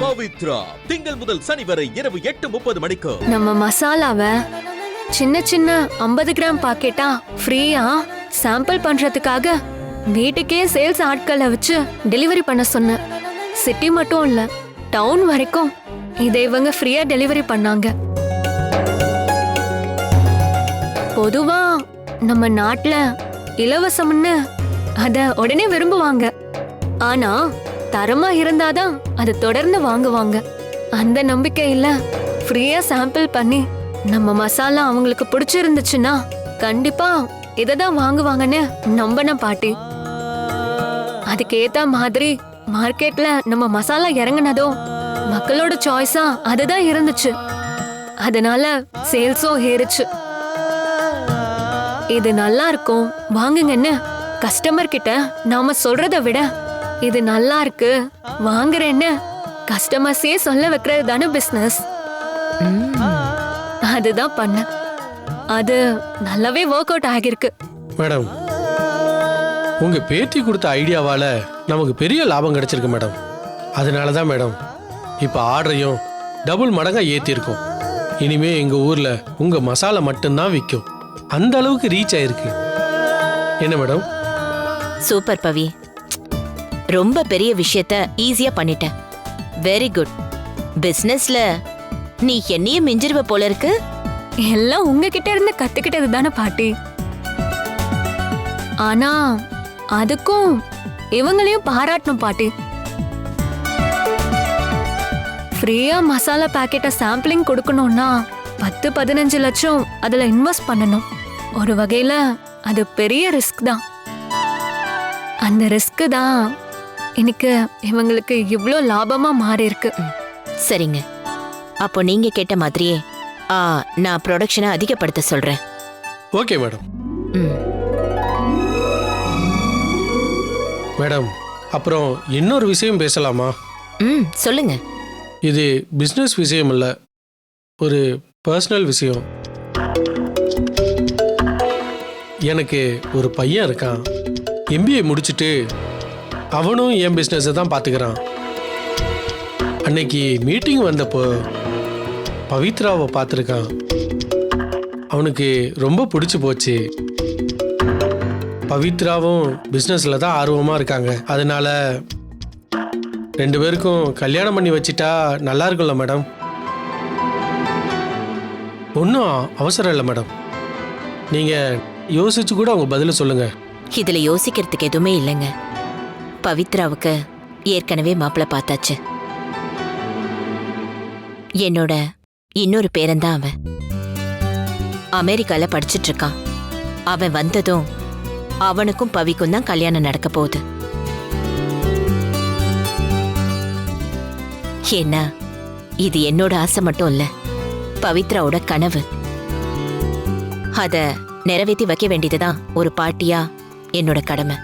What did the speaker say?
பவித்ரா திங்கள் முதல் சனி வரை இரவு 8:30 மணிக்கு. நம்ம மசாலாவை சின்ன சின்ன 50 கிராம் பாக்கெட்டா ஃப்ரீயா சாம்பிள் பண்றதுக்காக வீட்டுக்கே சேல்ஸ் ஆட்களை வச்சு டெலிவரி பண்ண சொன்னேன். சிட்டி மட்டும் இல்ல, டவுன் வரைக்கும் இதை இவங்க ஃப்ரீயா டெலிவரி பண்ணாங்க. பொதுவா நம்ம நாட்டுல இலவசம்னு அத உடனே விரும்புவாங்க. ஆனா தரமா இருந்தாதான் அதை தொடர்ந்து வாங்குவாங்க. அந்த நம்பிக்கையில ஃப்ரீயா சாம்பிள் பண்ணி நம்ம மசாலா அவங்களுக்கு பிடிச்சிருந்துச்சுன்னா கண்டிப்பா இததான் வாங்குவாங்கன்னு நம்பின பாட்டி. அதுக்கு ஏத்த மாதிரி மார்க்கெட்ல நம்ம மசாலா இறங்குனதும் மக்களோட சாய்ஸா அதுதான் இருந்துச்சு. அதனால சேல்ஸும் ஏறுச்சு. இது நல்லா இருக்கும் வாங்குங்கன்னு கஸ்டமர் கிட்ட நாம சொல்றதை விட இது நல்லா இருக்கு வாங்குறேன்னு கஸ்டமர்ஸே சொல்ல வைக்கிறது தானே பிசினஸ். அதுதான் பண்ண. அது நல்லாவே ஒர்க் அவுட் ஆகிருக்கு. மேடம், உங்க பேட்டி கொடுத்த ஐடியாவால நமக்கு பெரிய லாபம் கிடைச்சிருக்கு மேடம். அதனால தான் மேடம் இப்போ ஆர்டரையும் டபுள் மடங்கா ஏற்றிருக்கோம். இனிமே எங்க ஊர்ல உங்க மசாலா மட்டும்தான் விற்கும். அந்த அளவுக்கு ரீச் ஆயிருக்கு. என்ன மேடம்? சூப்பர் பவி, ரொம்ப பெரிய விஷயத்த ஈஸியா பண்ணிட்ட. Very good. பிசினஸ்ல நீ என்னையே மிஞ்சிருவ போல இருக்கு. எல்லாம் உங்ககிட்ட இருந்து கத்துக்கிட்டது தானே பாட்டி. ஆனா அதுக்கும் இவங்களையும் பாராட்டணும் பாட்டி. ஃப்ரீயா மசாலா பாக்கெட்டை சாம்பிளிங் கொடுக்கணும்னா 10-15 லட்சம் அதுல இன்வெஸ்ட் பண்ணணும். ஒரு வகையில அது பெரிய ரிஸ்க் தான். அந்த ரிஸ்க் தான் இன்னைக்கு இவங்களுக்கு இவ்ளோ லாபமா மாறி இருக்கு. சரிங்க, அப்போ நீங்க கேட்ட மாதிரியே நான் ப்ரொடக்ஷனை அதிகப்படுத்த சொல்றேன். Okay madam. ம். மேடம், அப்புறம் இன்னொரு விஷயம் பேசலாமா? சொல்லுங்க. இது பிஸ்னஸ் விஷயம் இல்லை, ஒரு பர்சனல் விஷயம். எனக்கு ஒரு பையன் இருக்கான். MBA முடிச்சுட்டு அவனும் என் பிஸ்னஸை தான் பார்த்துக்கிறான். அன்னைக்கு மீட்டிங் வந்தப்போ பவித்ராவை பார்த்துருக்கான். அவனுக்கு ரொம்ப பிடிச்சி போச்சு. பவித்ராவும் பிஸ்னஸில் தான் ஆர்வமாக இருக்காங்க. அதனால 2 பேருக்கும் கல்யாணம் பண்ணி வச்சிட்டா நல்லா இருக்கும்ல மேடம்? ஒன்றும் அவசரம் இல்லை மேடம். நீங்கள் யோசிச்சு கூட அவங்க பதில சொல்லுங்க. இதுல யோசிக்கிறதுக்கு எதுவுமே இல்லைங்க. பவித்ராவுக்கு ஏற்கனவே மாப்பிள்ளை பார்த்தாச்சு. என்னோட இன்னொரு பேரன்தான் அவன். அமெரிக்கால படிச்சிட்டு இருக்கான். அவன் வந்ததும் அவனுக்கும் பவிக்கும் தான் கல்யாணம் நடக்க போகுது. ஏன்னா இது என்னோட ஆசை மட்டும் இல்ல, பவித்ராவோட கனவு. அத நிறைவேற்றி வைக்க வேண்டியதுதான் ஒரு பாட்டியா என்னோட கடமை.